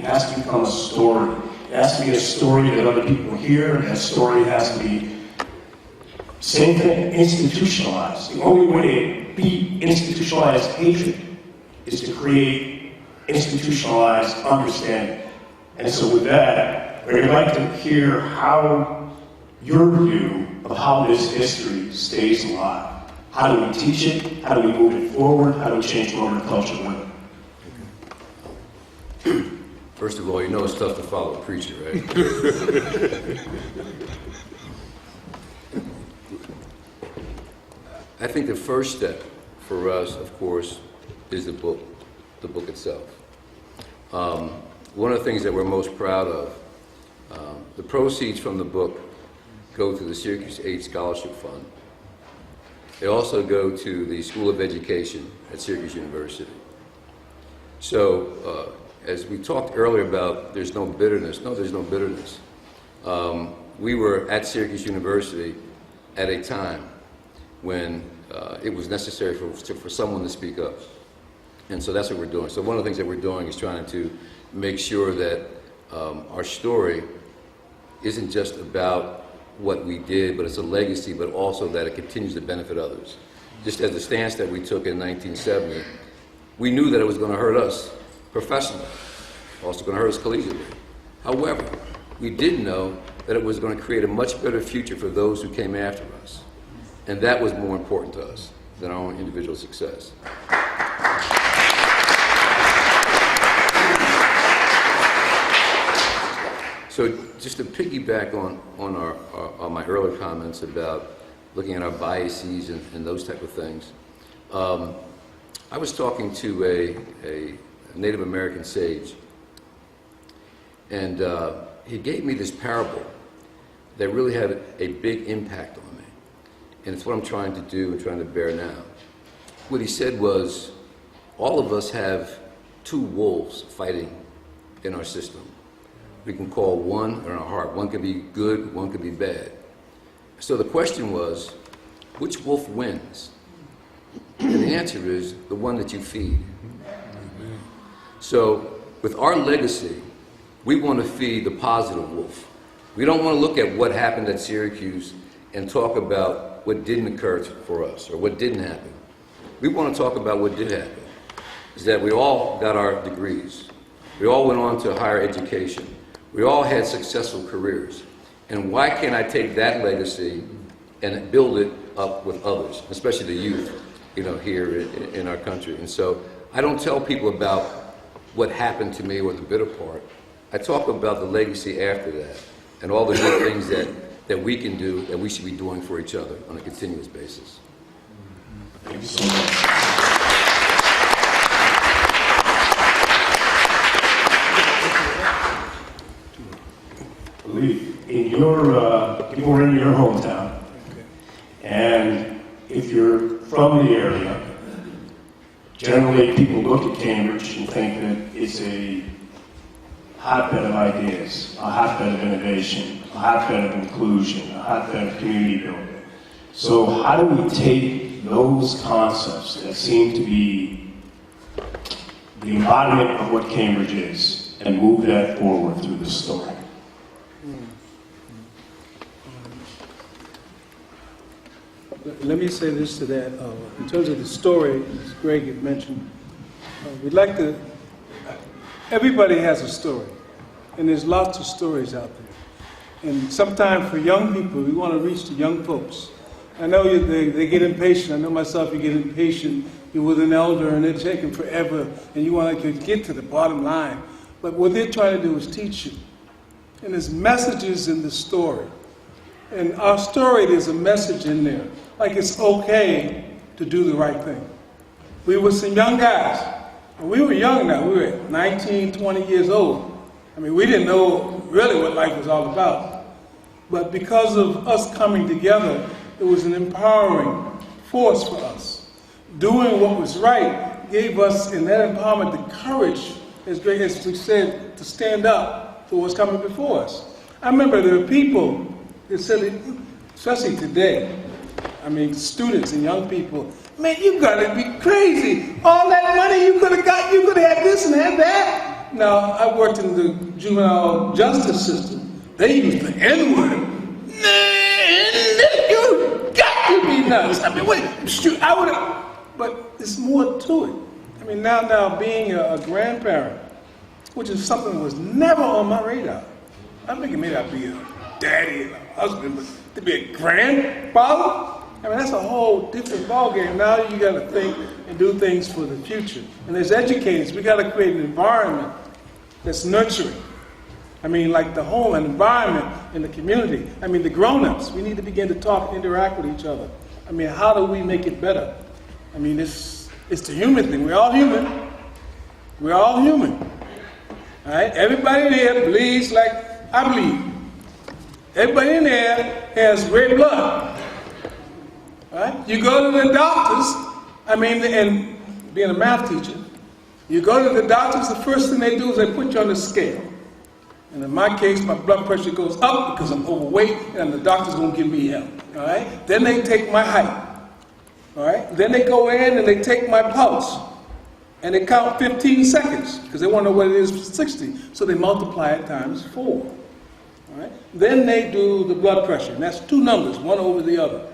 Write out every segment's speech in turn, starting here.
has to become a story. It has to be a story that other people hear, and that story has to be, same thing, institutionalized. The only way to beat institutionalized hatred is to create institutionalized understanding. And so with that, I'd like to hear how your view of how this history stays alive. How do we teach it? How do we move it forward? How do we change Roman culture with it? First of all, you know it's tough to follow a preacher, right? I think the first step for us, of course, is the book itself. One of the things that we're most proud of, the proceeds from the book go to the Syracuse 8's Scholarship Fund. They also go to the School of Education at Syracuse University. So, as we talked earlier about there's no bitterness, no, there's no bitterness. We were at Syracuse University at a time when it was necessary for someone to speak up. And so that's what we're doing. So one of the things that we're doing is trying to make sure that our story isn't just about what we did, but it's a legacy, but also that it continues to benefit others. Just as the stance that we took in 1970, we knew that it was going to hurt us professionally, also going to hurt us collegiately. However, we did know that it was going to create a much better future for those who came after us. And that was more important to us than our own individual success. So just to piggyback on my earlier comments about looking at our biases and those type of things, I was talking to a Native American sage, and he gave me this parable that really had a big impact on me. And it's what I'm trying to do and trying to bear now. What he said was, all of us have two wolves fighting in our system. We can call one in our heart. One can be good, one can be bad. So the question was, which wolf wins? And the answer is the one that you feed. So with our legacy, we want to feed the positive wolf. We don't want to look at what happened at Syracuse and talk about what didn't occur for us or what didn't happen. We want to talk about what did happen, is that we all got our degrees. We all went on to higher education. We all had successful careers. And why can't I take that legacy and build it up with others, especially the youth, here in our country? And so I don't tell people about what happened to me or the bitter part. I talk about the legacy after that and all the good things that we can do, that we should be doing for each other on a continuous basis. Thank you so much. In you're in your hometown, and if you're from the area, generally people look at Cambridge and think that it's a hotbed of ideas, a hotbed of innovation, a hotbed of inclusion, a hotbed of community building. So how do we take those concepts that seem to be the embodiment of what Cambridge is and move that forward through the story? Let me say this to that. In terms of the story, as Greg had mentioned, we'd like to, everybody has a story, and there's lots of stories out there. And sometimes for young people, we want to reach the young folks. I know they get impatient. I know myself, you get impatient. You're with an elder, and they're taking forever, and you want to get to the bottom line. But what they're trying to do is teach you. And there's messages in the story. And our story, there's a message in there. Like it's okay to do the right thing. We were some young guys. And we were young now. We were 19, 20 years old. I mean, we didn't know really what life was all about. But because of us coming together, it was an empowering force for us. Doing what was right gave us, in that empowerment, the courage, as Greg has said, to stand up for what's coming before us. I remember there were people that said, especially today, I mean, students and young people, man, you gotta be crazy. All that money you could have got, you could have had this and had that. Now, I worked in the juvenile justice system. They use the N-word. You got to be nuts. I mean, wait, shoot, I would have, but there's more to it. I mean, now being a grandparent, which is something that was never on my radar. I'm thinking maybe I'd be a daddy and a husband, but to be a grandfather? I mean, that's a whole different ballgame. Now you got to think and do things for the future. And as educators, we got to create an environment that's nurturing. I mean, like the home and environment in the community. I mean, the grown-ups, we need to begin to talk and interact with each other. I mean, how do we make it better? I mean, it's the human thing. We're all human. We're all human. All right? Everybody in here bleeds like I bleed. Everybody in there has red blood. Right? You go to the doctors, I mean, and being a math teacher, you go to the doctors, the first thing they do is they put you on the scale. And in my case, my blood pressure goes up because I'm overweight and the doctor's going to give me help. All right? Then they take my height. All right? Then they go in and they take my pulse. And they count 15 seconds because they want to know what it is for 60. So they multiply it times 4. All right? Then they do the blood pressure. And that's two numbers, one over the other.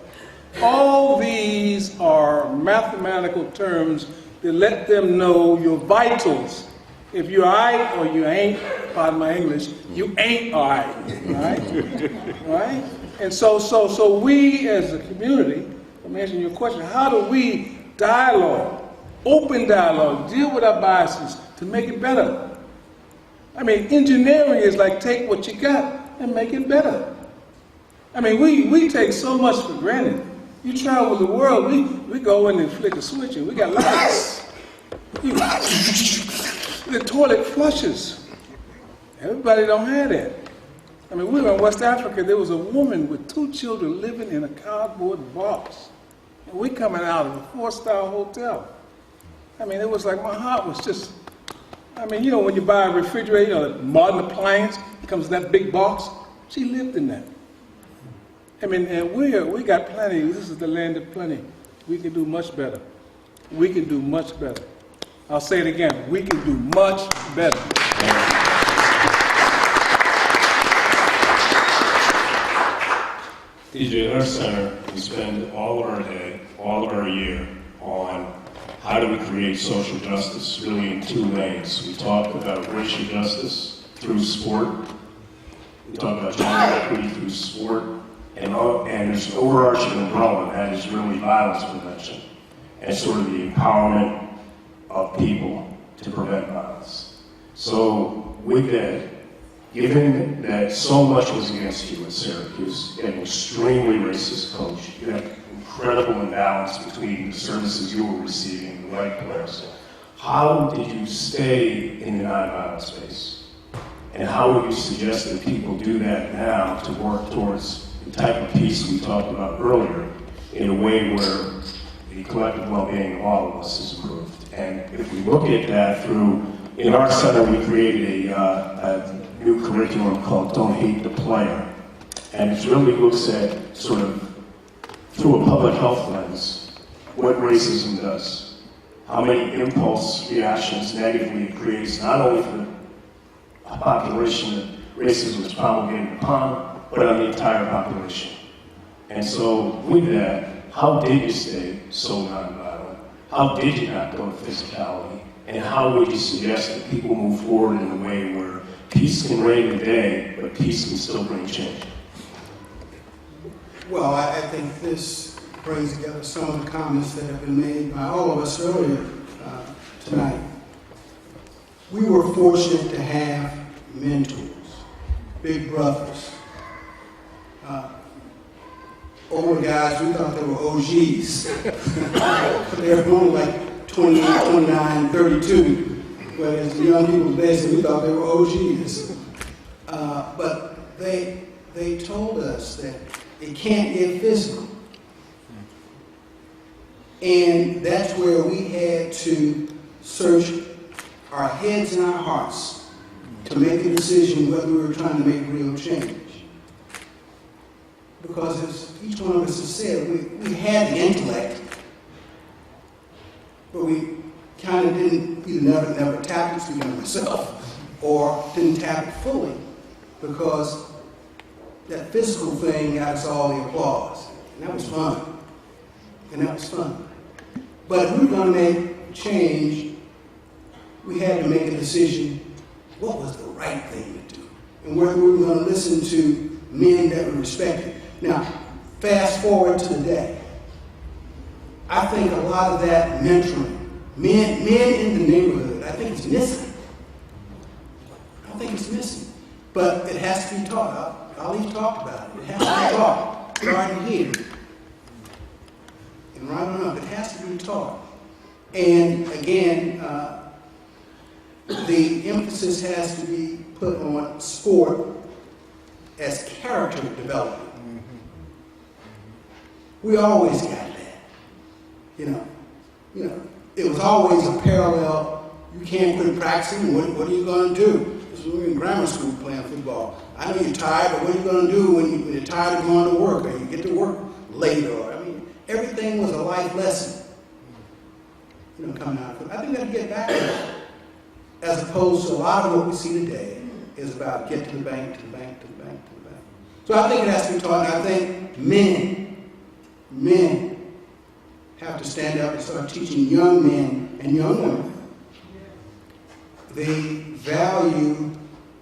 All these are mathematical terms that let them know your vitals. If you're all right or you ain't, pardon my English, you ain't all right. Right? And so we as a community, I'm answering your question, how do we dialogue, open dialogue, deal with our biases to make it better? I mean, engineering is like take what you got and make it better. I mean, we take so much for granted. You travel the world, we go in and flick a switch and we got lights. The toilet flushes. Everybody don't have that. I mean, we were in West Africa, there was a woman with 2 children living in a cardboard box. And we coming out of a 4-star hotel. I mean, it was like my heart was just, I mean, you know, when you buy a refrigerator, you know, the modern appliance, it comes in that big box. She lived in that. I mean, and we got plenty. This is the land of plenty. We can do much better. We can do much better. I'll say it again. We can do much better. DJ, at our center, we spend all of our day, all of our year on how do we create social justice, really in 2 lanes. We talk about racial justice through sport. We talk about gender equity through sport. And there's an overarching umbrella that is really violence prevention and sort of the empowerment of people to prevent violence. So with that, given that so much was against you at Syracuse, you had an extremely racist coach, you had incredible imbalance between the services you were receiving and the right players, how did you stay in the nonviolent space? And how would you suggest that people do that now to work towards the type of peace we talked about earlier in a way where the collective well-being of all of us is improved? And if we look at that through, in our center we created a new curriculum called Don't Hate the Player. And it really looks at sort of through a public health lens, what racism does. How many impulse reactions negatively it creates, not only for a population that racism is promulgated upon, but on the entire population. And so with that, how did you stay so nonviolent? How did you not go to physicality? And how would you suggest that people move forward in a way where peace can reign today, but peace can still bring change? Well, I think this brings together some of the comments that have been made by all of us earlier tonight. We were fortunate to have mentors, big brothers. Older guys, we thought they were OGs. They were only like 28, 29, 32. But as the young people today said, we thought they were OGs. But they told us that it can't get physical. And that's where we had to search our heads and our hearts to make a decision whether we were trying to make real change. Because as each one of us has said, we had the intellect, but we kind of didn't, either never tapped it, speaking of myself, or didn't tap it fully because that physical thing got us all the applause. And that was fun. But if we were going to make change, we had to make a decision, what was the right thing to do? And whether we were going to listen to men that were respected. Now, fast forward to today. I think a lot of that mentoring, men in the neighborhood, I think it's missing. But it has to be taught. Ali talked about it. It has to be taught. Starting here. And right on up, it has to be taught. And again, the emphasis has to be put on sport as character development. We always got that. You know, it was always a parallel. You can't quit practicing. What are you going to do? This was when we were in grammar school playing football. I know you're tired, but what are you going to do when you're tired of going to work, or you get to work late, or everything was a life lesson. Coming out of it. I think we have to get back to that. As opposed to a lot of what we see today is about get to the bank, to the bank, to the bank, to the bank. So I think it has to be taught, and I think men have to stand up and start teaching young men and young women the value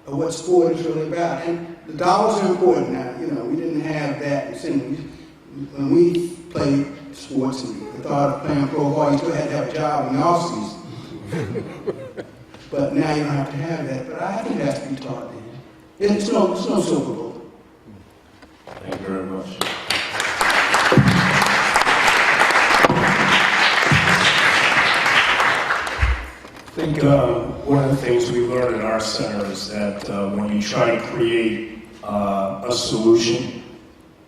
of what sport is really about. And the dollars are important now. We didn't have that when we played sports and the thought of playing pro ball, you still had to have a job in the off season. But now you don't have to have that. But I think it has to be taught then. It's no silver bullet. Thank you very much. I think one of the things we learned in our center is that when you try to create a solution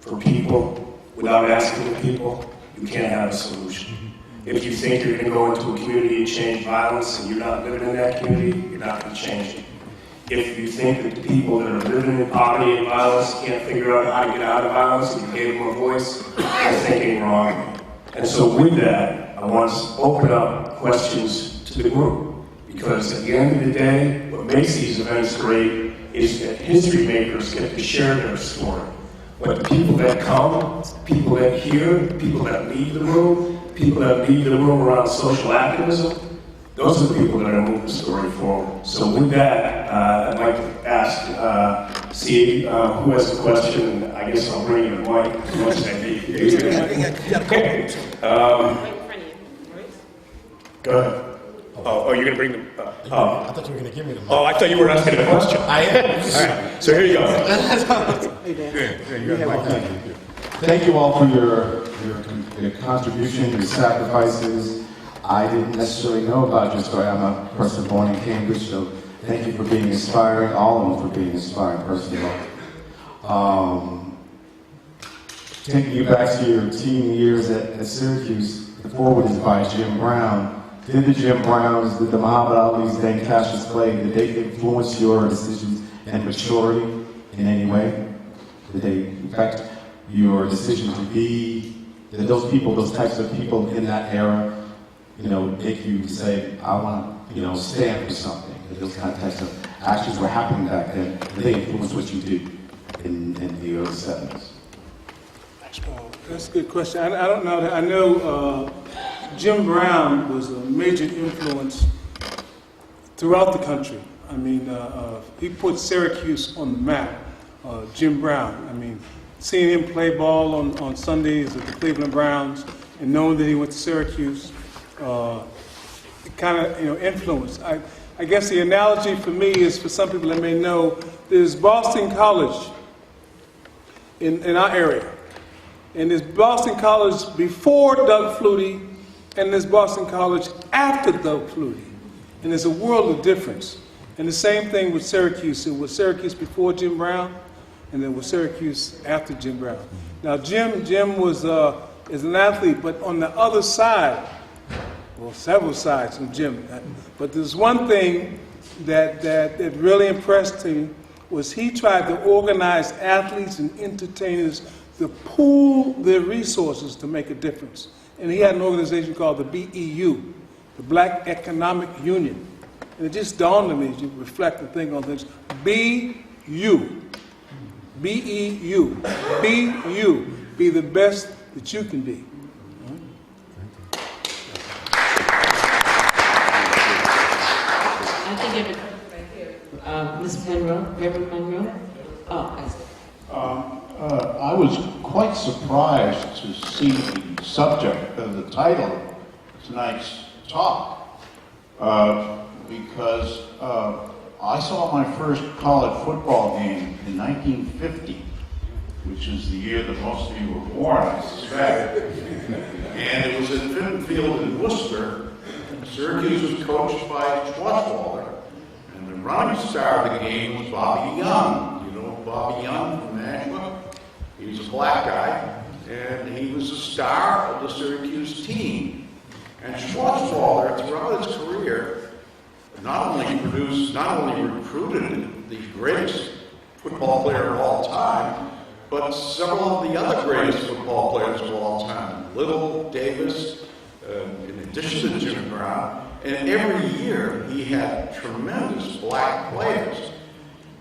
for people without asking the people, you can't have a solution. If you think you're going to go into a community and change violence and you're not living in that community, you're not going to change it. If you think that the people that are living in poverty and violence can't figure out how to get out of violence and you gave them a voice, you're thinking wrong. And so with that, I want to open up questions to the group. Because at the end of the day, what makes these events great is that history makers get to share their story. But the people that come, people that hear, people that leave the room, people that leave the room around social activism, those are the people that are moving the story forward. So with that, I'd like to ask, see who has a question. I guess I'll bring you the mic as much as I need. Okay. Right in front of you. Maurice? Go ahead. Oh, you're going to bring them? I thought you were going to give me the mic. Oh, I thought you were asking a question. I am. All right, so here you go. Thank you all for your contribution, your sacrifices. I didn't necessarily know about your story. I'm a person born in Cambridge, so thank you for being inspiring, all of them for being inspiring, first of all. Taking you back to your teen years at Syracuse, the foreword is by Jim Brown. Did the Jim Browns, did the Muhammad Ali's, Dan Cassius Clay, did they influence your decisions and maturity in any way? Did they affect your decision to be, did those people, those types of people in that era, make you say, I want to, stand for something? Those kind of types of actions were happening back then. Did they influence what you did in the early 70s? That's a good question. I don't know. I know Jim Brown was a major influence throughout the country. He put Syracuse on the map, Jim Brown. Seeing him play ball on Sundays at the Cleveland Browns and knowing that he went to Syracuse, it kind of influenced. I guess the analogy for me is, for some people that may know, there's Boston College in our area. And there's Boston College before Doug Flutie, and there's Boston College after Doug Flutie. And there's a world of difference. And the same thing with Syracuse. It was Syracuse before Jim Brown, and then was Syracuse after Jim Brown. Now, Jim was is an athlete, but on the other side, well, several sides from Jim. But there's one thing that really impressed me, was he tried to organize athletes and entertainers to pool their resources to make a difference. And he had an organization called the BEU, the Black Economic Union. And it just dawned on me as you reflect and think on things. Be you. B-E-U. Be you. Be the best that you can be. I think every right here. Ms. Monroe, Reverend Monroe. I was quite surprised to see the subject of the title of tonight's talk, because I saw my first college football game in 1950, which is the year that most of you were born, I suspect. And it was at Fitton Field in Worcester. Syracuse was coached by Schwarzwalder, and the running star of the game was Bobby Young. You know Bobby Young from Nashville? He was a black guy, and he was a star of the Syracuse team. And Schwarzwalder, throughout his career, not only recruited the greatest football player of all time, but several of the other greatest football players of all time. Little, Davis, in addition to Jim Brown, and every year he had tremendous black players.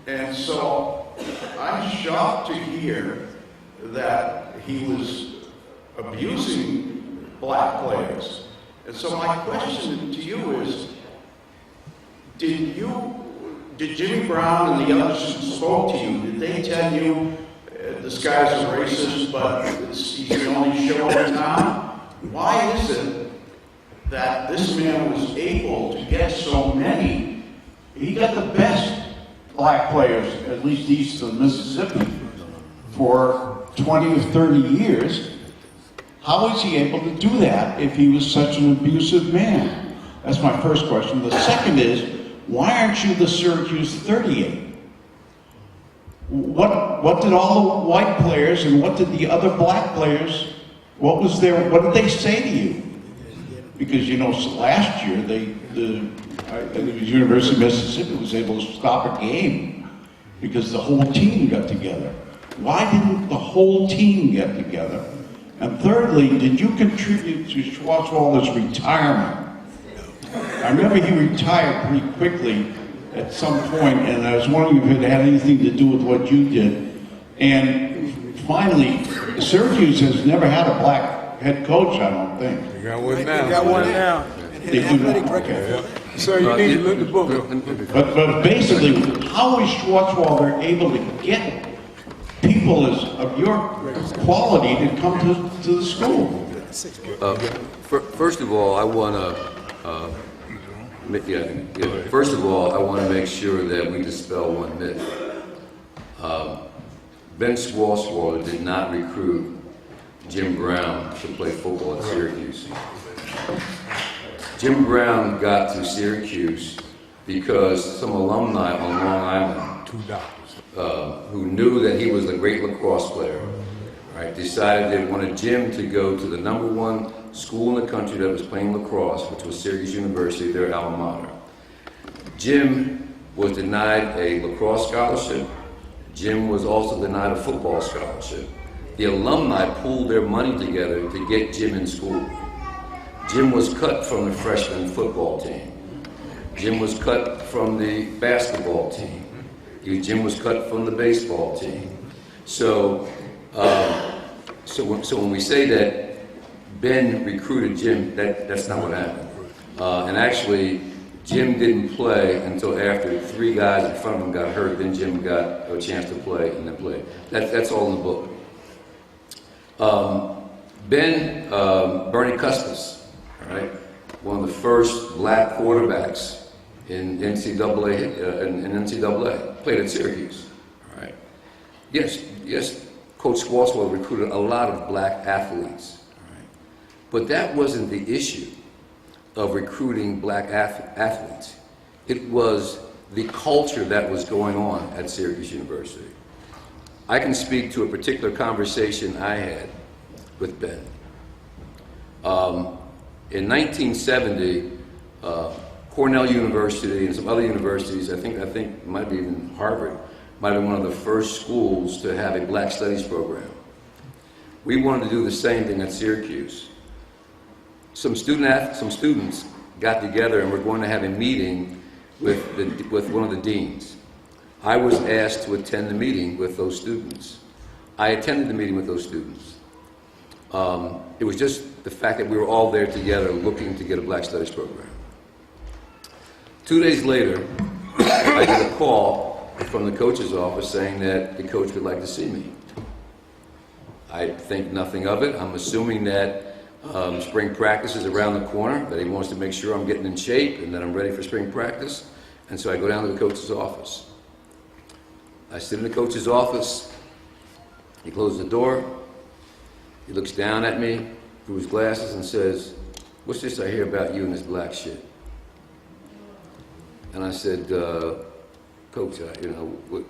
And so I'm shocked to hear that he was abusing black players. And so my question to you is, did Jimmy Brown and the others who spoke to you, did they tell you this guy's a racist, but he's the only show in town? Why is it that this man was able to get so many? He got the best black players, at least east of Mississippi, for 20 or 30 years. How was he able to do that if he was such an abusive man? That's my first question. The second is, why aren't you the Syracuse 38? What did all the white players and what did the other black players, what did they say to you? Because, you know, last year, I think it was University of Mississippi was able to stop a game because the whole team got together. Why didn't the whole team get together? And thirdly, did you contribute to Schwarzwalder's retirement? I remember he retired pretty quickly at some point, and I was wondering if it had anything to do with what you did. And finally, Syracuse has never had a black head coach, I don't think. You got one now. You got one now. They do not. Okay. Sir, you need to look at the book. But basically, how is Schwarzwalder able to get people of your quality to come to the school? First of all, I want to make sure that we dispel one myth. Ben Schwarzwalder did not recruit Jim Brown to play football at Syracuse. Jim Brown got to Syracuse because some alumni on Long Island who knew that he was a great lacrosse player, right, decided they wanted Jim to go to the #1 school in the country that was playing lacrosse, which was Syracuse University, their alma mater. Jim was denied a lacrosse scholarship. Jim was also denied a football scholarship. The alumni pooled their money together to get Jim in school. Jim was cut from the freshman football team. Jim was cut from the basketball team. Jim was cut from the baseball team. So when we say that Ben recruited Jim, that's not what happened. And actually, Jim didn't play until after 3 guys in front of him got hurt. Then Jim got a chance to play and then played. That's all in the book. Bernie Custis, all right, one of the first black quarterbacks in NCAA, played at Syracuse. All right. Yes, Coach Schwarzwalder recruited a lot of black athletes. All right. But that wasn't the issue of recruiting black athletes. It was the culture that was going on at Syracuse University. I can speak to a particular conversation I had with Ben. In 1970, Cornell University and some other universities, I think might be even Harvard, might have been one of the first schools to have a Black Studies program. We wanted to do the same thing at Syracuse. Some students got together and were going to have a meeting with one of the deans. I was asked to attend the meeting with those students. I attended the meeting with those students. It was just the fact that we were all there together looking to get a Black Studies program. 2 days later, I get a call from the coach's office saying that the coach would like to see me. I think nothing of it. I'm assuming that spring practice is around the corner, that he wants to make sure I'm getting in shape and that I'm ready for spring practice. And so I go down to the coach's office. I sit in the coach's office. He closes the door. He looks down at me through his glasses and says, "What's this I hear about you and this black shit?" And I said, "Coach, what?"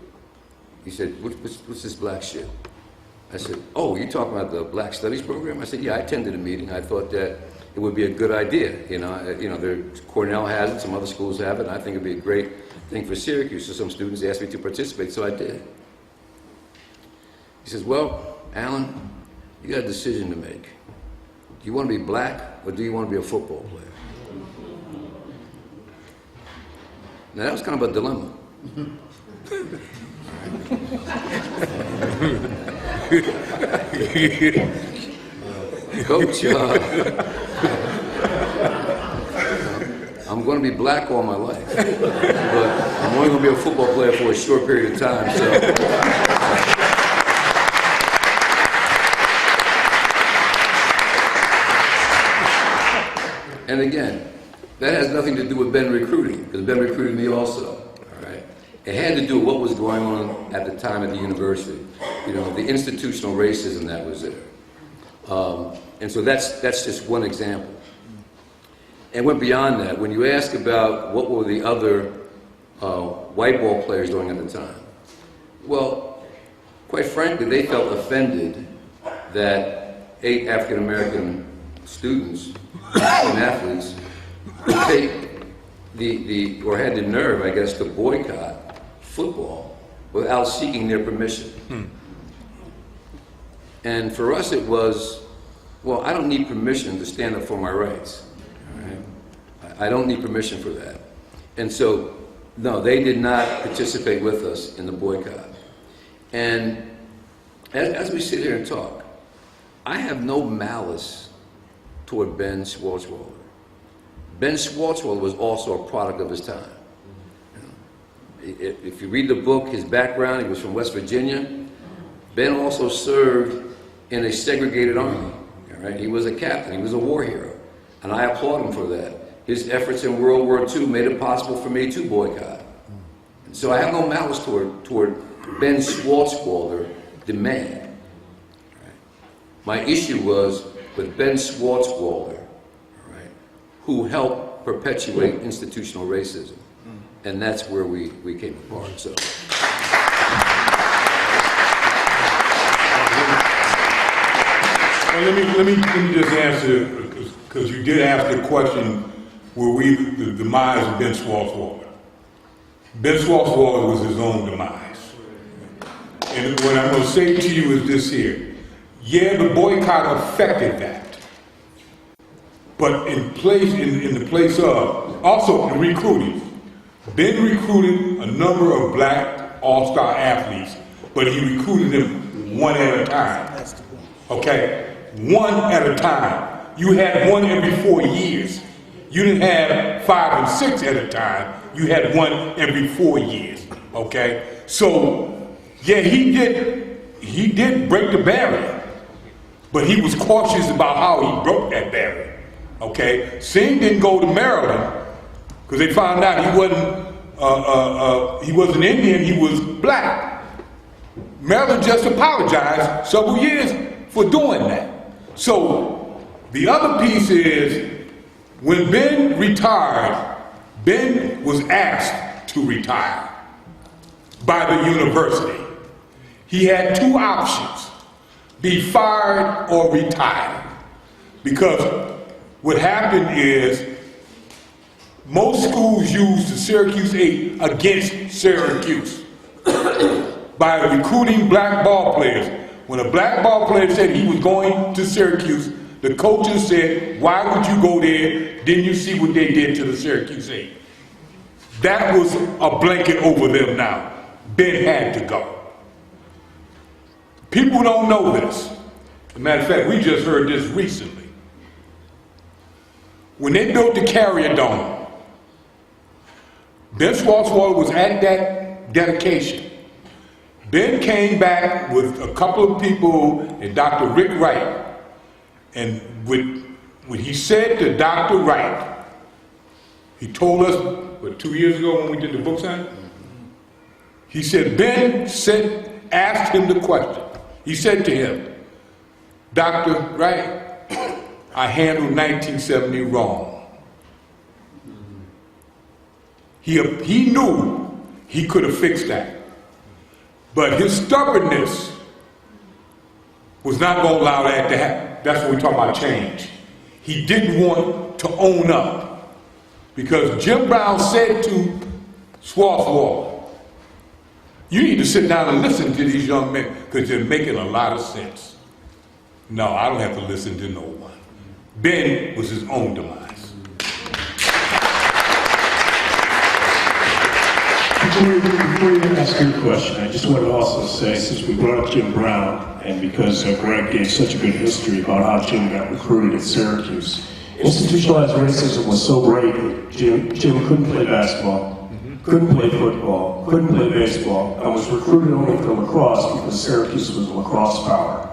He said, what's this black shit?" I said, "Oh, you're talking about the Black Studies program?" I said, "Yeah, I attended a meeting. I thought that it would be a good idea. Cornell has it, some other schools have it, and I think it'd be a great thing for Syracuse." So some students asked me to participate, so I did. He says, "Well, Alan, you got a decision to make. Do you want to be black or do you want to be a football player?" Now, that was kind of a dilemma. Coach, I'm going to be black all my life, but I'm only going to be a football player for a short period of time, so. And again, that has nothing to do with Ben recruiting, because Ben recruited me also, all right? It had to do with what was going on at the time at the university, the institutional racism that was there. And so that's just one example. And went beyond that. When you ask about what were the other white ball players doing at the time, well, quite frankly, they felt offended that 8 African American students and athletes take or had the nerve, I guess, to boycott football without seeking their permission. And for us it was, well, I don't need permission to stand up for my rights. All right? I don't need permission for that. And so, no, they did not participate with us in the boycott. And as we sit here and talk, I have no malice toward Ben Schwartzwalder. Ben Schwartzwalder was also a product of his time. If you read the book, his background, he was from West Virginia. Ben also served in a segregated army. All right? He was a captain, he was a war hero, and I applaud him for that. His efforts in World War II made it possible for me to boycott. And so I have no malice toward Ben Schwartzwalder, the man. Right? My issue was with Ben Schwartzwalder, right, who helped perpetuate institutional racism. And that's where we came apart. So. Well, let me just answer, because you did ask the question, were we the demise of Ben Schwartzwalder? Ben Schwartzwalder was his own demise. And what I'm going to say to you is this here. Yeah, the boycott affected that. But in the place of, also in recruiting, Ben recruited a number of black all-star athletes, but he recruited them one at a time. Okay? One at a time. You had one every 4 years. You didn't have 5 and 6 at a time. You had one every 4 years. Okay? So, yeah, he did break the barrier, but he was cautious about how he broke that barrier. Okay? Singh didn't go to Maryland because they found out he wasn't Indian, he was black. Maryland just apologized several years for doing that. So the other piece is, when Ben retired, Ben was asked to retire by the university. He had 2 options: be fired or retire. Because what happened is, most schools use the Syracuse 8 against Syracuse by recruiting black ball players. When a black ball player said he was going to Syracuse, the coaches said, "Why would you go there? Didn't you see what they did to the Syracuse 8?" That was a blanket over them now. Ben had to go. People don't know this. As a matter of fact, we just heard this recently. When they built the Carrier Dome, Ben Swartzwell was at that dedication. Ben came back with a couple of people and Dr. Rick Wright. And when he said to Dr. Wright, he told us, what, 2 years ago when we did the book signing? He said, Ben asked him the question. He said to him, Dr. Wright, I handled 1970 wrong. He knew he could have fixed that. But his stubbornness was not going to allow that to happen. That's what we talk about change. He didn't want to own up. Because Jim Brown said to Swarthmore, you need to sit down and listen to these young men because they're making a lot of sense. No, I don't have to listen to no one. Ben was his own demise. Before you ask your question, I just want to also say, since we brought up Jim Brown, and because Greg gave such a good history about how Jim got recruited at Syracuse, institutionalized racism was so great that Jim couldn't play basketball, couldn't play football, couldn't play baseball, and was recruited only for lacrosse because Syracuse was a lacrosse power.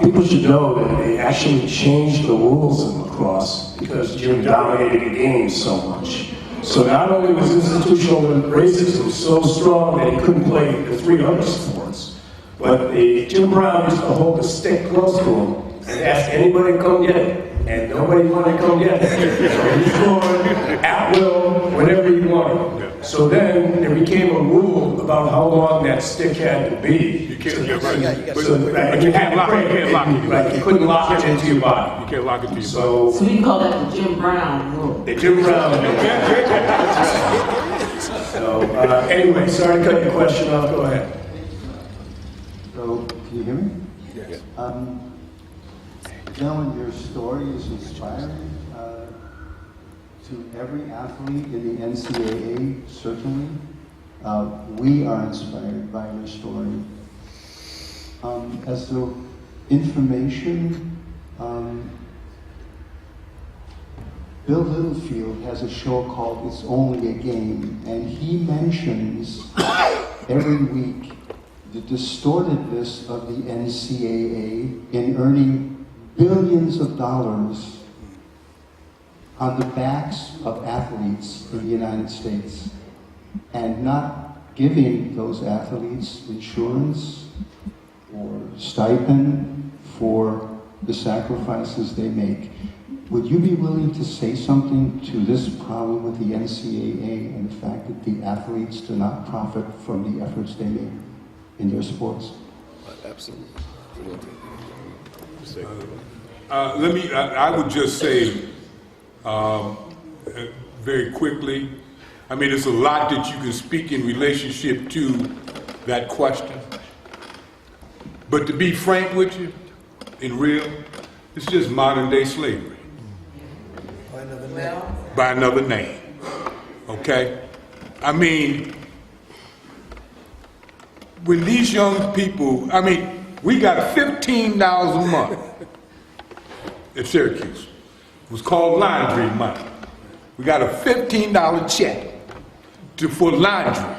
People should know that they actually changed the rules in lacrosse because Jim dominated the game so much. So not only was institutional racism so strong that he couldn't play the 3 other sports, but Jim Brown used to hold a stick close to him and ask anybody to come get it. And nobody wanted to come get it. So he scored at will, whenever he wanted. So then there became a rule about how long that stick had to be. You can't, right. But you can't lock it. Like you couldn't lock it into your body. You can't lock it to your body. So we call that the Jim Brown rule. The Jim Brown rule. So anyway, sorry to cut your question off. Go ahead. So, can you hear me? Yes. Gentlemen, your story is inspiring to every athlete in the NCAA, certainly. We are inspired by your story. As to information, Bill Littlefield has a show called It's Only a Game, and he mentions every week the distortedness of the NCAA in earning billions of dollars on the backs of athletes in the United States and not giving those athletes insurance or stipend for the sacrifices they make. Would you be willing to say something to this problem with the NCAA and the fact that the athletes do not profit from the efforts they make in their sports? Absolutely. I would just say very quickly, I mean, there's a lot that you can speak in relationship to that question. But to be frank with you, in real, it's just modern day slavery. By another name. Okay? I mean, when these young people, I mean, we got $15 a month at Syracuse. It was called laundry money. We got a $15 check for laundry.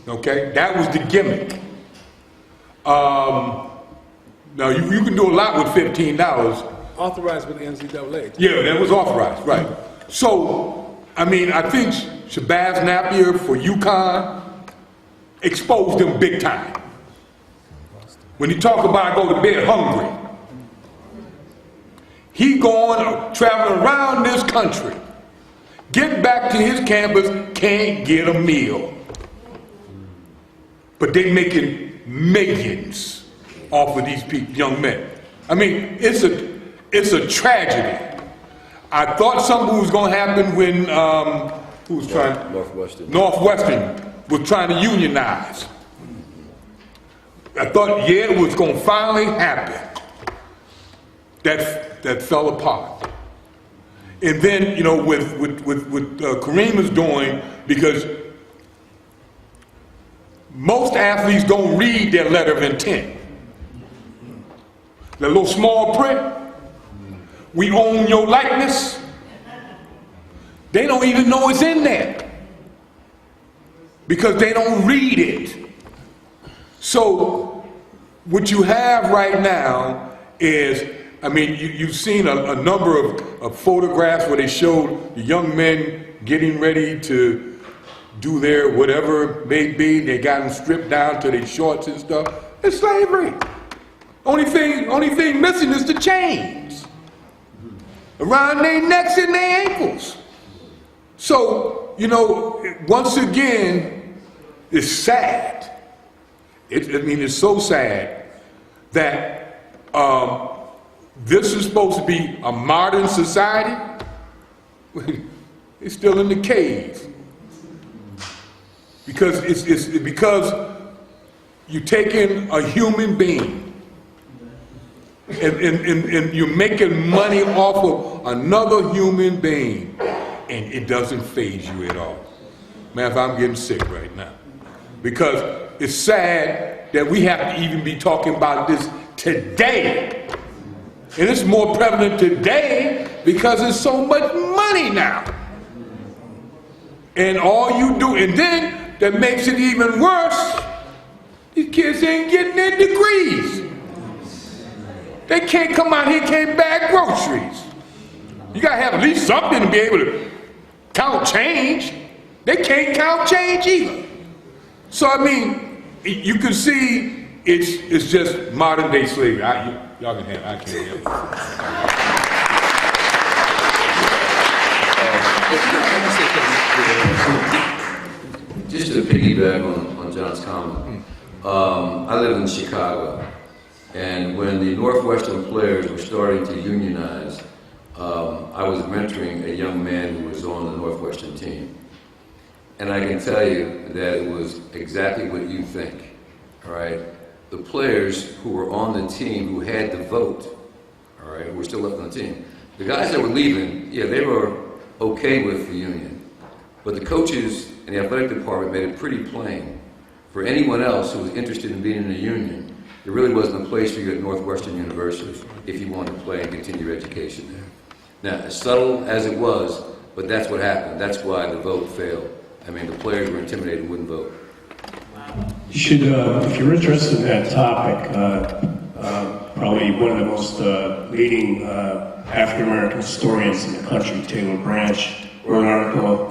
Okay? That was the gimmick. Now, you can do a lot with $15. Authorized with the NCAA. Yeah, that was authorized, right. So, I mean, I think Shabazz Napier for UConn exposed them big time. When he talk about go to bed hungry, he going, traveling around this country, get back to his campus, can't get a meal. But they making millions off of these people, young men. I mean, it's a tragedy. I thought something was going to happen when who was trying? Northwestern was trying to unionize. I thought, yeah, it was going to finally happen. That fell apart. And then, you know, with Kareem is doing, because most athletes don't read their letter of intent. The little small print, we own your likeness. They don't even know it's in there because they don't read it. So what you have right now is, I mean, you've seen a number of photographs where they showed the young men getting ready to do their whatever it may be. They got them stripped down to their shorts and stuff. It's slavery. Only thing missing is the chains around their necks and their ankles. So, you know, once again, it's sad. It's so sad that this is supposed to be a modern society. It's still in the cave. Because because you're taking a human being and you're making money off of another human being, and it doesn't faze you at all. Man, I'm getting sick right now. Because it's sad that we have to even be talking about this today. And it's more prevalent today because there's so much money now. And all you do, and then that makes it even worse, these kids ain't getting their degrees. They can't come out here, can't bag groceries. You gotta have at least something to be able to count change. They can't count change either. So I mean, you can see it's just modern day slavery. Y'all can have, I can't help it. Just to piggyback on John's comment, I live in Chicago, and when the Northwestern players were starting to unionize, I was mentoring a young man who was on the Northwestern team. And I can tell you that it was exactly what you think, all right? The players who were on the team who had to vote, all right, who were still left on the team, the guys that were leaving, yeah, they were okay with the union. But the coaches and the athletic department made it pretty plain for anyone else who was interested in being in a union, there really wasn't a place for you at Northwestern University if you wanted to play and continue your education there. Now, as subtle as it was, but that's what happened. That's why the vote failed. I mean, the players were intimidated and wouldn't vote. You should, if you're interested in that topic, probably one of the most leading African-American historians in the country, Taylor Branch, wrote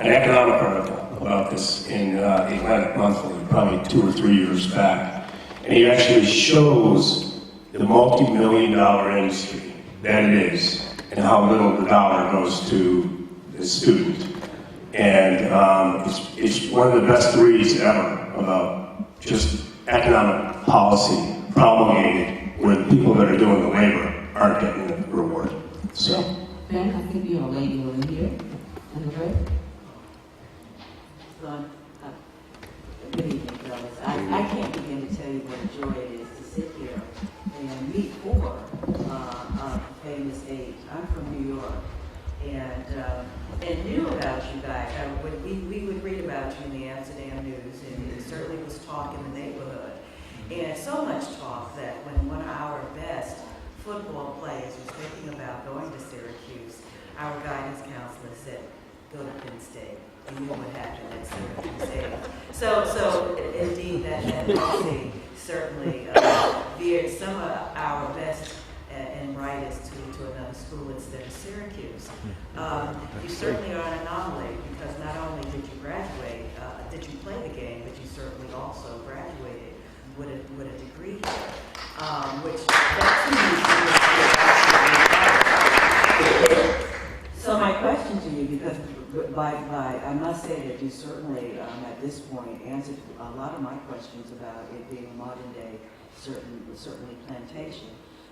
an economic article about this in Atlantic Monthly, probably 2 or 3 years back. And he actually shows the multi-million-dollar industry that it is and how little the dollar goes to the student. And it's one of the best reads ever about just economic policy promulgated where the people that are doing the labor aren't getting the reward. So, Ben, I think you're a lady over here. On the right. Good evening, fellas. I can't begin to tell you what a joy it is to sit here and meet 4 famous 8's. I'm from New York, and knew about you guys. We would read about you in the Amsterdam News, and it certainly was talk in the neighborhood. And so much talk that when one of our best football players was thinking about going to Syracuse, our guidance counselor said, go to Penn State. You knew what happened at Syracuse. So indeed, that legacy certainly veered some of our best and brightest to another school instead of Syracuse. You certainly are an anomaly because not only did you graduate, did you play the game, but you certainly also graduated with a degree here, which that to me is so my question to you, because I must say that you certainly at this point answered a lot of my questions about it being a modern day, certainly plantation.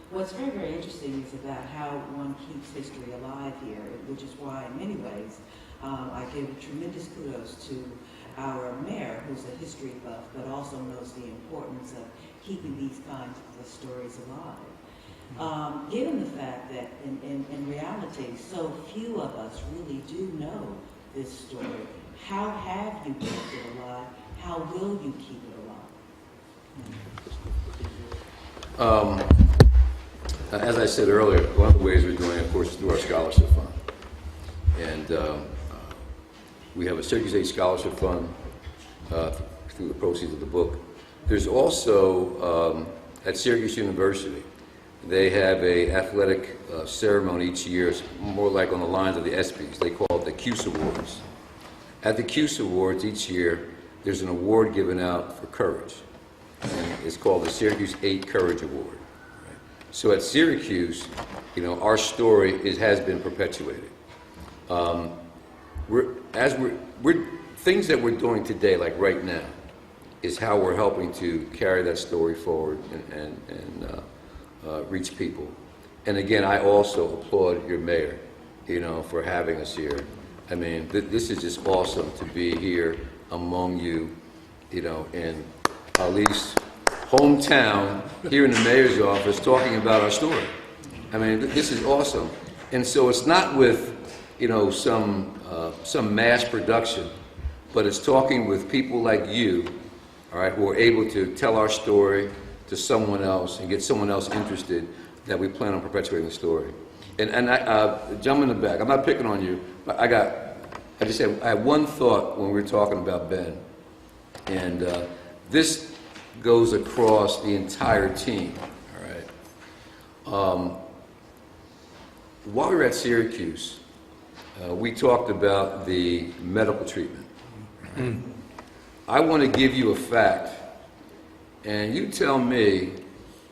What's very, very interesting is about how one keeps history alive here, which is why, in many ways, I give tremendous kudos to our mayor, who's a history buff, but also knows the importance of keeping these kinds of stories alive. Given the fact that in reality, so few of us really do know this story, how have you kept it alive? How will you keep it alive? As I said earlier, one of the ways we're doing it, of course, is through our scholarship fund. And we have a Syracuse 8 scholarship fund through the proceeds of the book. There's also, at Syracuse University, they have a athletic ceremony each year. It's more like on the lines of the 8's. They call it the CUSE Awards. At the CUSE Awards each year, there's an award given out for courage. And it's called the Syracuse 8 Courage Award. So at Syracuse, our story has been perpetuated. Things that we're doing today, like right now, is how we're helping to carry that story forward and reach people. And again, I also applaud your mayor, for having us here. I mean, this is just awesome to be here among you, in Ali's hometown, here in the mayor's office, talking about our story. I mean, this is awesome. And so it's not with, some mass production, but it's talking with people like you, all right, who are able to tell our story to someone else and get someone else interested, that we plan on perpetuating the story. And I, gentleman in the back, I'm not picking on you, but I had one thought when we were talking about Ben, and this goes across the entire team, all right? While we were at Syracuse, we talked about the medical treatment. I want to give you a fact, and you tell me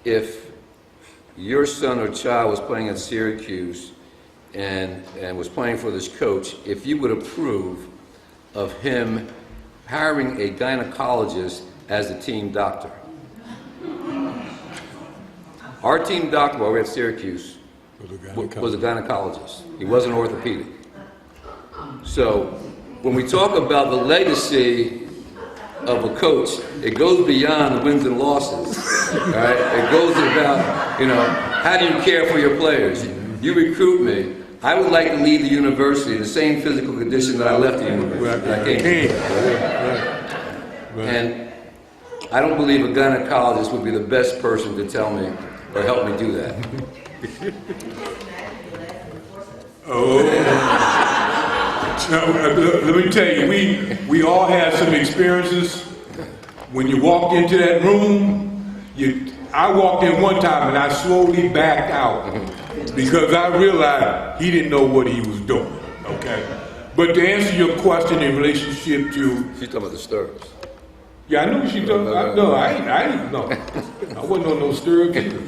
if your son or child was playing at Syracuse and was playing for this coach, if you would approve of him hiring a gynecologist as the team doctor. Our team doctor while we were at Syracuse was a gynecologist. He wasn't orthopedic. So when we talk about the legacy of a coach, it goes beyond the wins and losses. Right? It goes about, how do you care for your players? You recruit me. I would like to leave the university in the same physical condition that I left the university. That I came to. And I don't believe a gynecologist would be the best person to tell me or help me do that. Let me tell you, we all had some experiences. When you walked into that room, I walked in one time and I slowly backed out because I realized he didn't know what he was doing, okay? But to answer your question in relationship to... She's talking about the stirrups. Yeah, I knew she talking about... No, I ain't, no. I wasn't on no stirrups either.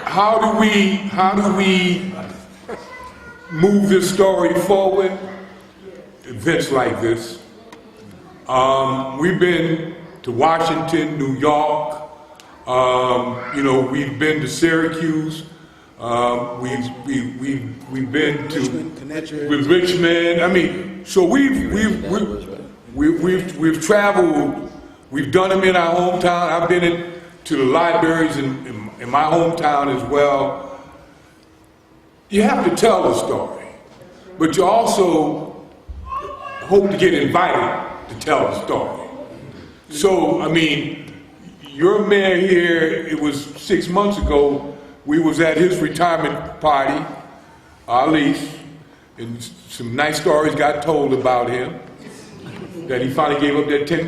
How do we move this story forward? Events like this. We've been to Washington, New York. We've been to Syracuse. We've been to with Richmond. I mean, so we've traveled. We've done them in our hometown. I've been to the libraries in my hometown as well. You have to tell the story, but you also hope to get invited to tell the story. So, I mean, your mayor here, it was 6 months ago, we was at his retirement party, Ali's, and some nice stories got told about him, that he finally gave up that $10.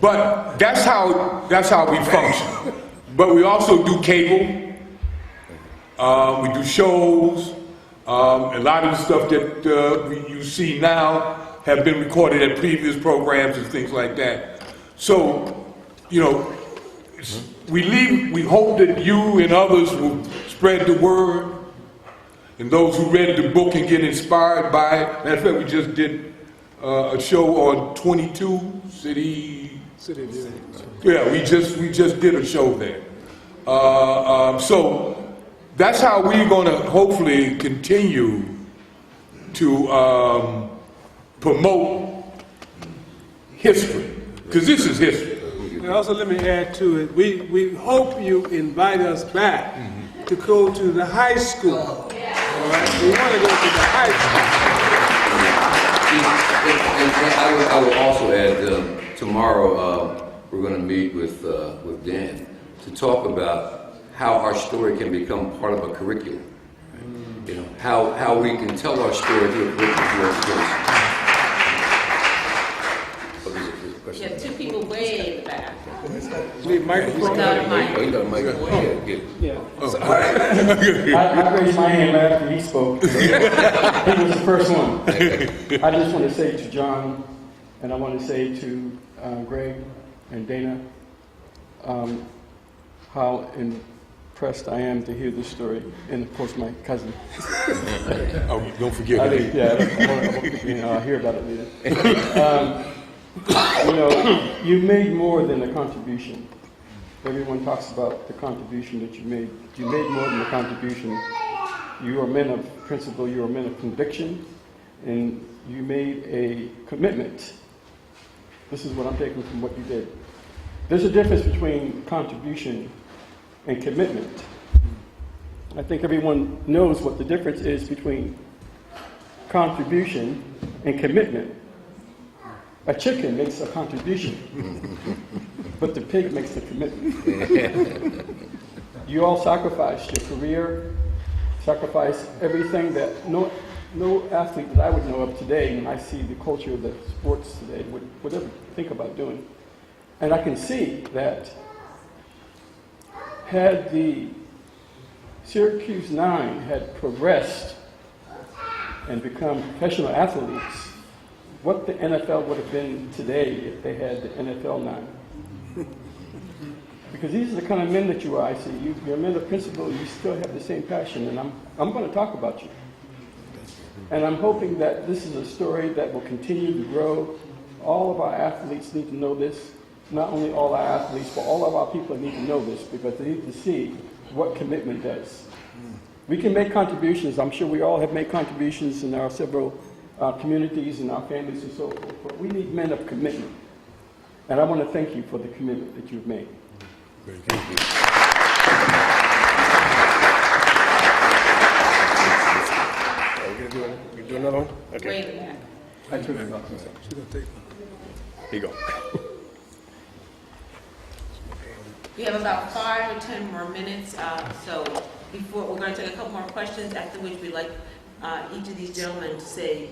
But that's how we function. But we also do cable. We do shows. A lot of the stuff that you see now have been recorded at previous programs and things like that. So, we hope that you and others will spread the word, and those who read the book can get inspired by it. Matter of fact, we just did a show on 22 City. Yeah, we just did a show there. So that's how we're going to hopefully continue to promote history, because this is history. And also, let me add to it, we hope you invite us back to go to the high school. All right? We want to go to the high And I will also add, tomorrow we're going to meet with Dan to talk about how our story can become part of a curriculum. Right? You know, how we can tell our story through a curriculum for our kids. You have two people way in the back. Leave microphone. Without a mic. Oh, you got a microphone? Yeah. I raised my hand after he spoke. He was the first one. I just want to say to John, and I want to say to Greg and Dana, how impressed I am to hear this story, and of course my cousin. Oh, don't forget it. I'll hear about it later. You know, you made more than a contribution. Everyone talks about the contribution that you made. You made more than a contribution. You are men of principle, you are men of conviction, and you made a commitment. This is what I'm taking from what you did. There's a difference between contribution and commitment. I think everyone knows what the difference is between contribution and commitment. A chicken makes a contribution, but the pig makes the commitment. You all sacrificed your career, sacrificed everything that no athlete that I would know of today, when I see the culture of the sports today, would ever think about doing. And I can see that had the Syracuse 9 had progressed and become professional athletes, what the NFL would have been today if they had the NFL 9. Because these are the kind of men that you are. I see you're men of principle. You still have the same passion, and I'm going to talk about you. And I'm hoping that this is a story that will continue to grow. All of our athletes need to know this. Not only all our athletes, but all of our people need to know this because they need to see what commitment does. We can make contributions. I'm sure we all have made contributions in our several communities and our families and so forth, but we need men of commitment. And I want to thank you for the commitment that you've made. Thank you. You do another one? Okay. Way in the back. I took it off. Here you go. We have about 5 or 10 more minutes, so before, we're going to take a couple more questions, after which we'd like each of these gentlemen to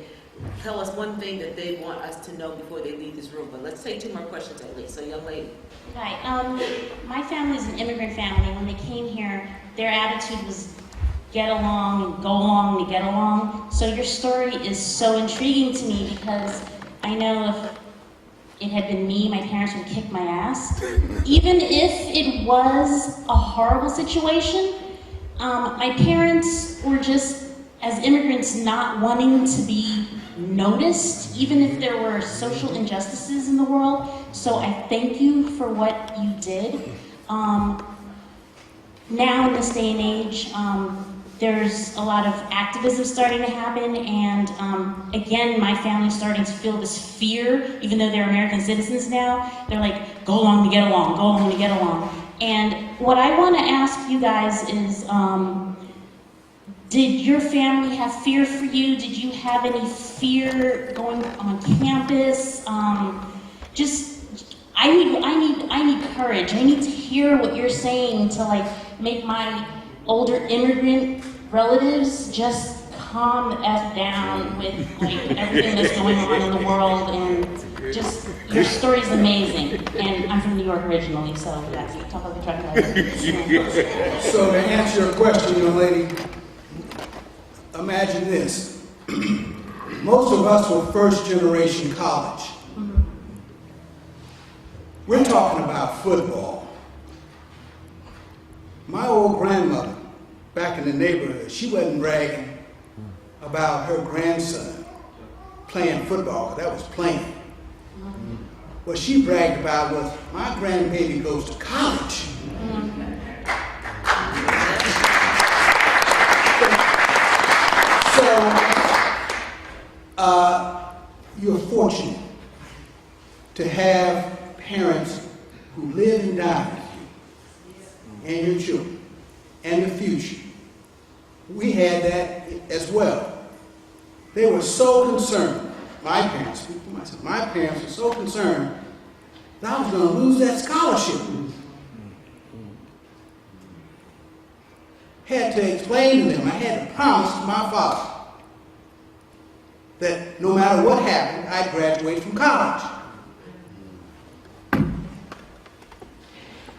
tell us one thing that they want us to know before they leave this room. But let's take 2 more questions at least. So, young lady. Hi. My family is an immigrant family. When they came here, their attitude was get along and go along to get along. So your story is so intriguing to me because I know if it had been me, my parents would kick my ass. Even if it was a horrible situation, my parents were just, as immigrants, not wanting to be noticed, even if there were social injustices in the world. So I thank you for what you did. Now in this day and age, there's a lot of activism starting to happen, and again, my family's starting to feel this fear, even though they're American citizens now. They're like, go along to get along, go along to get along. And what I want to ask you guys is, did your family have fear for you? Did you have any fear going on campus? I need courage. I need to hear what you're saying to make my older immigrant relatives just calm the F down with everything that's going on in the world, and just your story's amazing. And I'm from New York originally, so that's talk about the truck driver. So to answer your question, young lady, imagine this. Most of us were first generation college. We're talking about football. My old grandmother, back in the neighborhood, she wasn't bragging about her grandson playing football. That was playing. What she bragged about was, my grandbaby goes to college. So, you're fortunate to have parents who as well. They were so concerned, my parents were so concerned that I was going to lose that scholarship. Had to explain to them, I had to promise to my father that no matter what happened, I'd graduate from college.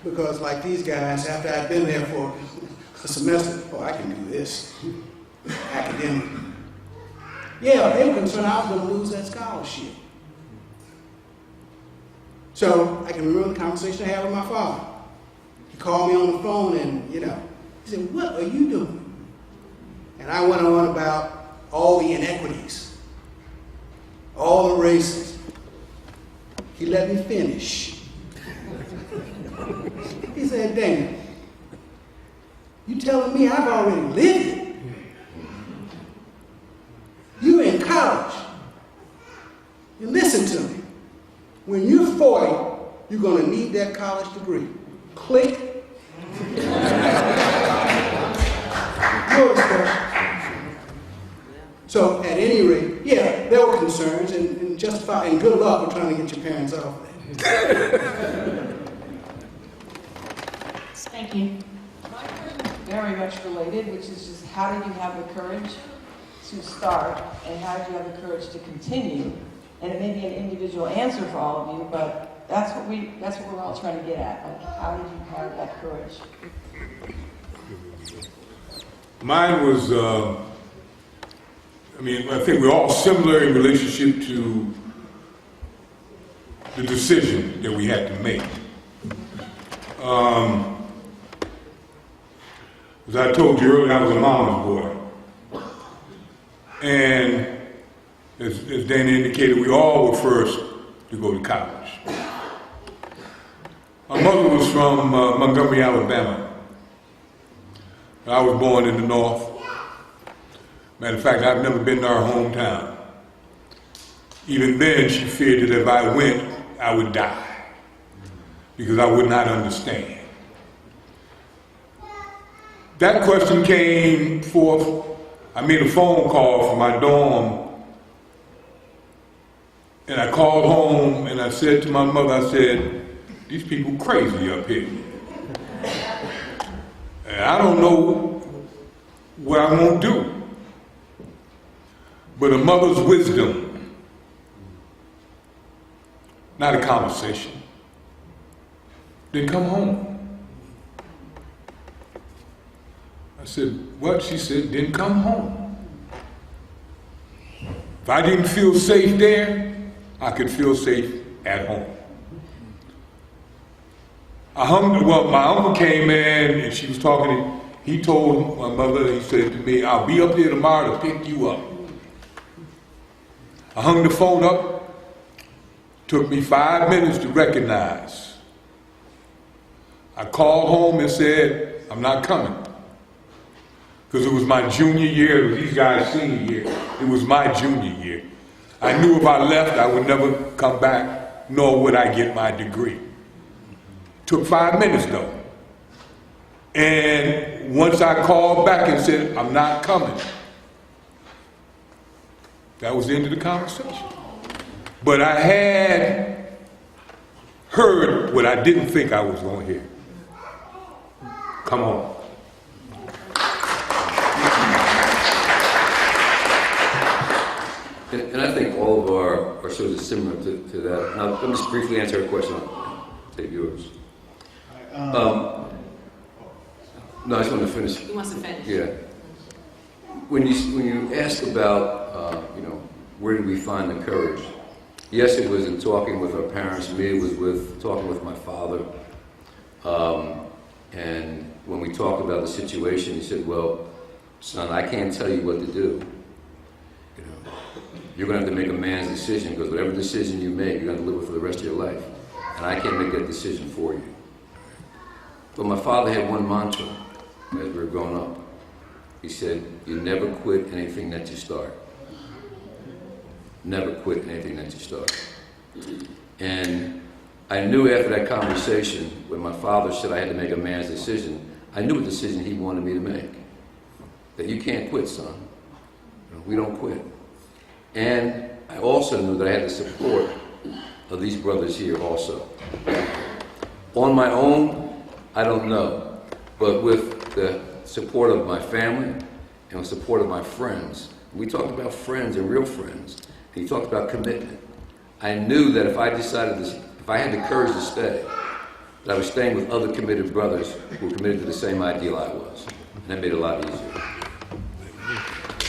Because like these guys, after I'd been there for a semester, oh, I can do this, academic. Yeah, they were concerned I was going to lose that scholarship. So I can remember the conversation I had with my father. He called me on the phone and, he said, "What are you doing?" And I went on about all the inequities, all the racism. He let me finish. He said, "Daniel, you telling me I've already lived it? You're in college. You listen to me. When you're 40, you're going to need that college degree." Click. So at any rate, yeah, there were concerns and justified, and good luck with trying to get your parents off that. Thank you. My question is very much related, which is just how did you have the courage to start, and how did you have the courage to continue? And it may be an individual answer for all of you, but that's what we're all trying to get at. Like, how did you have that courage? Mine was, I think we're all similar in relationship to the decision that we had to make. As I told you earlier, I was a mama's boy. And as Dana indicated, we all were first to go to college. My mother was from Montgomery, Alabama. I was born in the North. Matter of fact, I've never been to our hometown. Even then, she feared that if I went, I would die because I would not understand. That question came forth. I made a phone call from my dorm, and I called home and I said to my mother, I said, "These people crazy up here. And I don't know what I'm going to do." But a mother's wisdom, not a conversation. Then come home. I said, "What?" She said, "Then come home." If I didn't feel safe there, I could feel safe at home. My uncle came in and she was talking, he told my mother, he said to me, "I'll be up here tomorrow to pick you up." I hung the phone up. Took me 5 minutes to recognize. I called home and said, "I'm not coming." Because it was my junior year, it was these guys' senior year. It was my junior year. I knew if I left, I would never come back, nor would I get my degree. Took 5 minutes though. And once I called back and said, "I'm not coming," that was the end of the conversation. But I had heard what I didn't think I was going to hear. Come on. And I think all of our shows are similar to that. Now, let me just briefly answer a question. I'll take yours. No, I just want to finish. He wants to finish. Yeah. When you ask about, where did we find the courage? Yes, it was in talking with our parents. Me, it was with talking with my father. And when we talked about the situation, he said, "Well, son, I can't tell you what to do. You're going to have to make a man's decision, because whatever decision you make, you're going to live with for the rest of your life. And I can't make that decision for you." But my father had one mantra as we were growing up. He said, "You never quit anything that you start. Never quit anything that you start." And I knew after that conversation, when my father said I had to make a man's decision, I knew what decision he wanted me to make. That you can't quit, son. we don't quit. And I also knew that I had the support of these brothers here also. On my own, I don't know, but with the support of my family and with support of my friends, we talked about friends and real friends, and you talked about commitment. I knew that if I decided this, if I had the courage to stay, that I was staying with other committed brothers who were committed to the same ideal I was. And that made it a lot easier.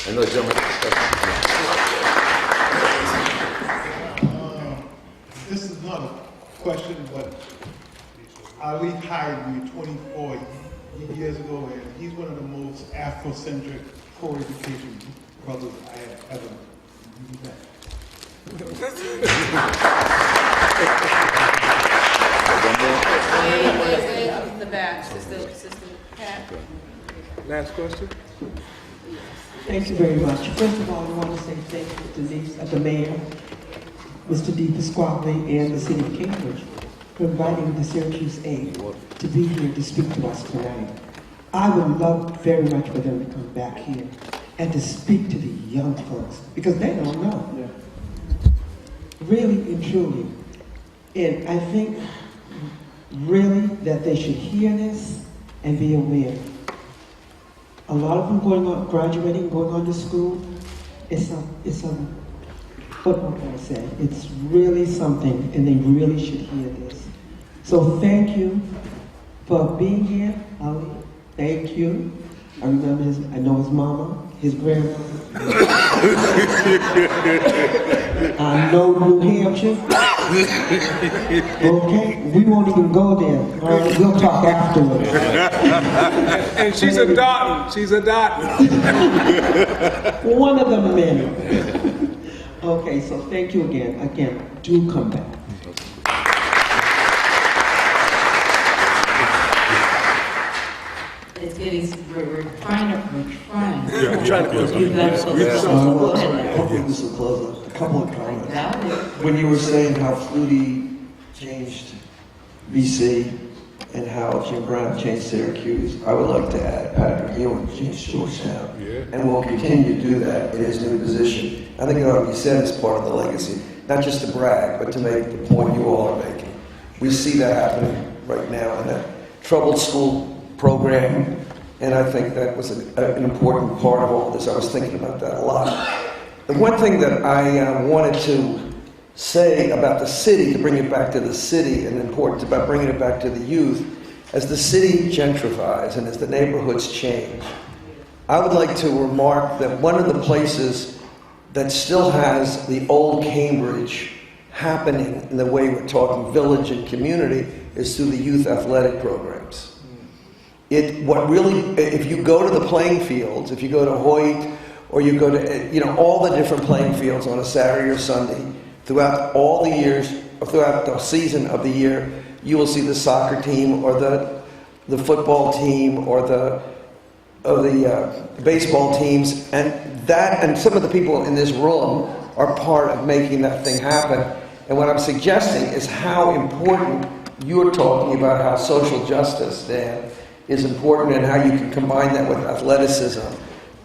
I know, gentlemen. This is not a question, but Ali hired me 24 years ago, and he's one of the most Afrocentric pro-education brothers I have ever met. Way up in the back, Sister Pat. Last question? Thank you very much. First of all, I want to say thank you to the mayor, Mr. D. Pasquale, and the city of Cambridge for inviting the Syracuse 8 to be here to speak to us tonight. I would love very much for them to come back here and to speak to the young folks, because they don't know. Really and truly. And I think really that they should hear this and be aware. A lot of them graduating, going on to school, it's what can I say? It's really something, and they really should hear this. So thank you for being here, Ali. Thank you. I remember I know his mama, his grandmother. I know New Hampshire. Okay, we won't even go there. All right, we'll talk afterwards. And she's a Darton. She's a Darton. One of the many. Okay, so thank you again. Again, do come back. It's getting, we're trying to. Hopefully this will close a couple of comments. When you were saying how Flutie changed BC and how Jim Brown changed Syracuse, I would like to add Patrick Ewing changed Georgetown, and will continue to do that in his new position. I think it ought to be said as part of the legacy, not just to brag, but to make the point you all are making. We see that happening right now in that troubled school program, and I think that was an important part of all this. I was thinking about that a lot. The one thing that I wanted to say about the city, to bring it back to the city, and the importance about bringing it back to the youth, as the city gentrifies and as the neighborhoods change, I would like to remark that one of the places that still has the old Cambridge happening in the way we're talking village and community is through the youth athletic programs. If you go to the playing fields, if you go to Hoyt, or you go to, all the different playing fields on a Saturday or Sunday, throughout all the years, or throughout the season of the year, you will see the soccer team, or the football team, or the baseball teams, and some of the people in this room are part of making that thing happen. And what I'm suggesting is how important you're talking about how social justice, Dan, is important, and how you can combine that with athleticism.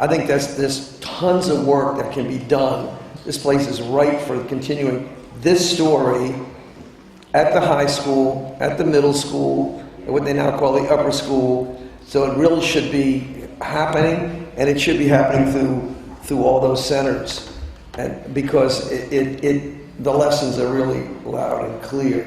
I think there's tons of work that can be done. This place is ripe for continuing this story at the high school, at the middle school, and what they now call the upper school. So it really should be happening, and it should be happening through all those centers, and because the lessons are really loud and clear.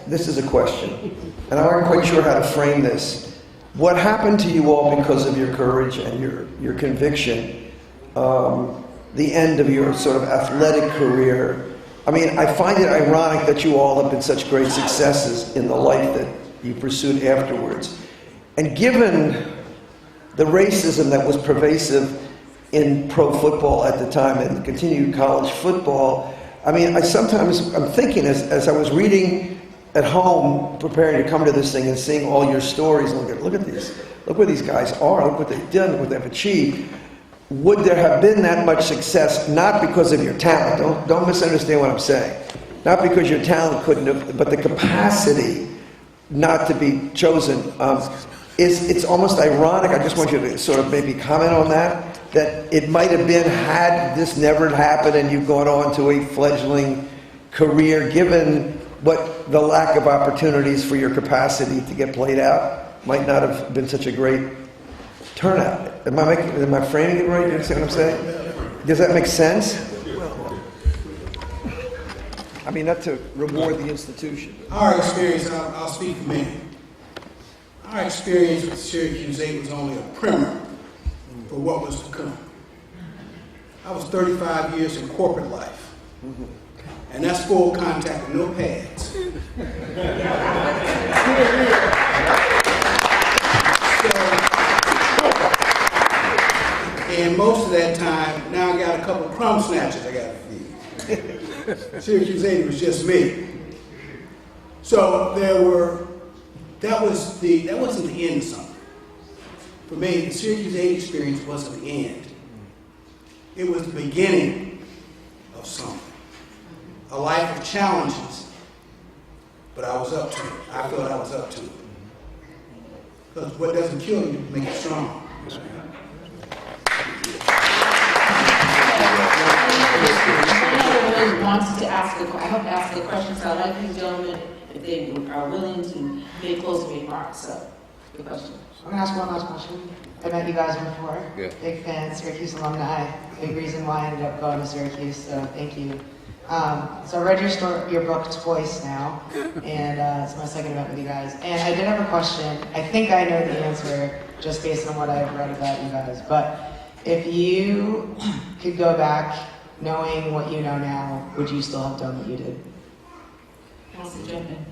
This is a question, and I aren't quite sure how to frame this. What happened to you all because of your courage and your conviction, the end of your sort of athletic career? I mean, I find it ironic that you all have been such great successes in the life that you pursued afterwards. And given the racism that was pervasive in pro football at the time and continued college football, I mean, I'm thinking as I was reading at home, preparing to come to this thing and seeing all your stories, and look at these, look where these guys are, look what they've done, look what they've achieved. Would there have been that much success, not because of your talent, don't misunderstand what I'm saying, not because your talent couldn't have, but the capacity not to be chosen. it's almost ironic. I just want you to sort of maybe comment on that it might have been, had this never happened and you've gone on to a fledgling career, given what the lack of opportunities for your capacity to get played out, might not have been such a great turnout. Am I framing it right? You understand what I'm saying? Does that make sense? I mean, not to reward the institution. Our experience, I'll speak for me. Our experience with Syracuse 8 was only a primer for what was to come. I was 35 years in corporate life, and that's full contact with no pads. And most of that time, now I got a couple of crumb snatchers I got to feed. Syracuse 8 was just me. So that wasn't the end of something. For me, the Syracuse 8 experience wasn't the end. It was the beginning of something. A life of challenges. But I was up to it. I felt I was up to it. Because what doesn't kill you makes you strong. Wants to ask I hope to ask a question, so I'd like these gentlemen, if they are willing to make closing remarks. So, good question. I'm going to ask one last question. I met you guys before. Yeah. Big fan, Syracuse alumni. Big reason why I ended up going to Syracuse, so thank you. So I read your book twice now, and it's my second event with you guys. And I did have a question. I think I know the answer just based on what I've read about you guys. But if you could go back knowing what you know now, would you still have done what you did? Wants to jump in?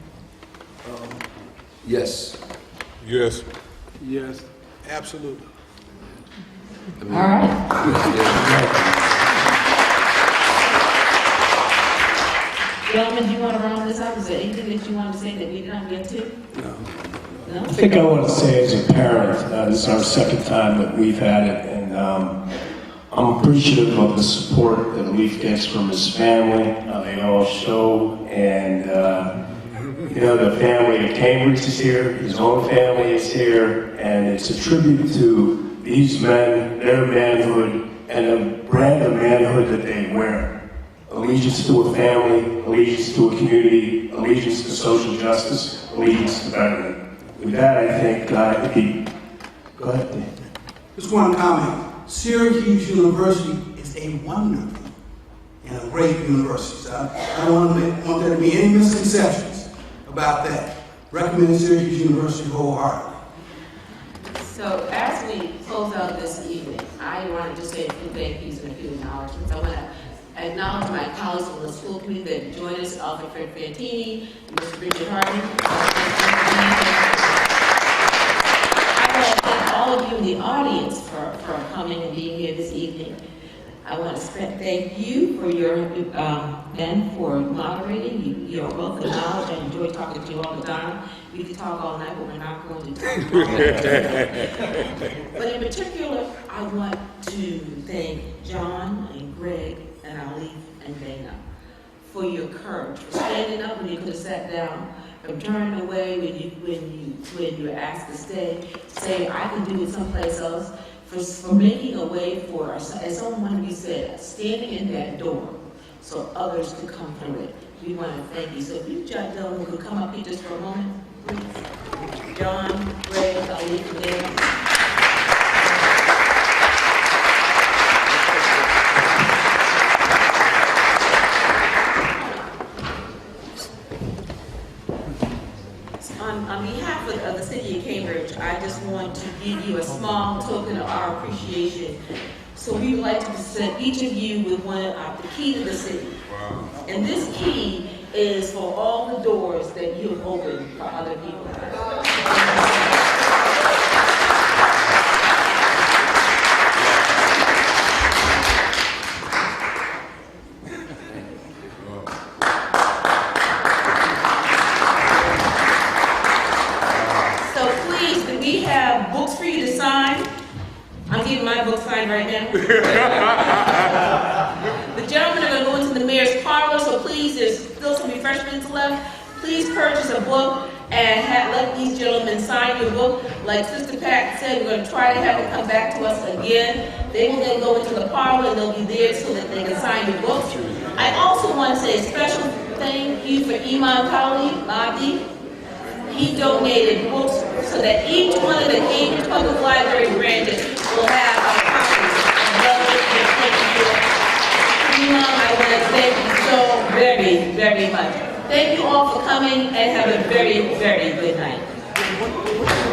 Yes. Yes. Yes, absolutely. I mean, All right. Gentlemen, do you want to round this up? Is there anything that you want to say that we didn't get to? No. I think I want to say as a parent, this is our second time that we've had it, and I'm appreciative of the support that Leaf gets from his family. They all show, and the family of Cambridge is here, his own family is here, and it's a tribute to these men, their manhood, and the brand of manhood that they wear. Allegiance to a family, allegiance to a community, allegiance to social justice, allegiance to betterment. With that, I think, go ahead, Dan. Just one comment. Syracuse University is a wonderful and a great university. So I don't want there to be any misconceptions about that. Recommend Syracuse University wholeheartedly. So as we close out this evening, I wanted to say a few thank yous and a few acknowledgments. I want to acknowledge my colleagues from the school committee that joined us, Alfred Fantini, Mr. Richard Harden. I want to thank all of you in the audience for coming and being here this evening. I want to thank you for your, Ben, for moderating. You're a wealth of knowledge. I enjoy talking to you all the time. We could talk all night, but we're not going to talk all night. But in particular, I want to thank John and Greg and Ali and Dana for your courage, for standing up when you could have sat down, from turning away when you were asked to stay, saying I can do it someplace else, for making a way for us, as someone of you said, standing in that door so others could come through it. We want to thank you. So if you gentlemen could come up here just for a moment, please. John, Greg, Ali, and Dana. On behalf of the city of Cambridge, I just want to give you a small token of our appreciation. So we would like to present each of you with the key to the city. Wow. And this key is for all the doors that you have opened for other people. I'm getting my book signed right now. The gentlemen are going to go into the mayor's parlor, so please, there's still some refreshments left. Please purchase a book. and let these gentlemen sign your book. Like Sister Pat said, we're going to try to have them come back to us again. They will then go into the parlor and they'll be there so that they can sign your books. I also want to say a special thank you for Imam Kali Mahdi. He donated books so that each one of the Cambridge Public Library branches will have a copy of those that are taken for. Imam, I want to thank you so very, very much. Thank you all for coming and have a very, very good night.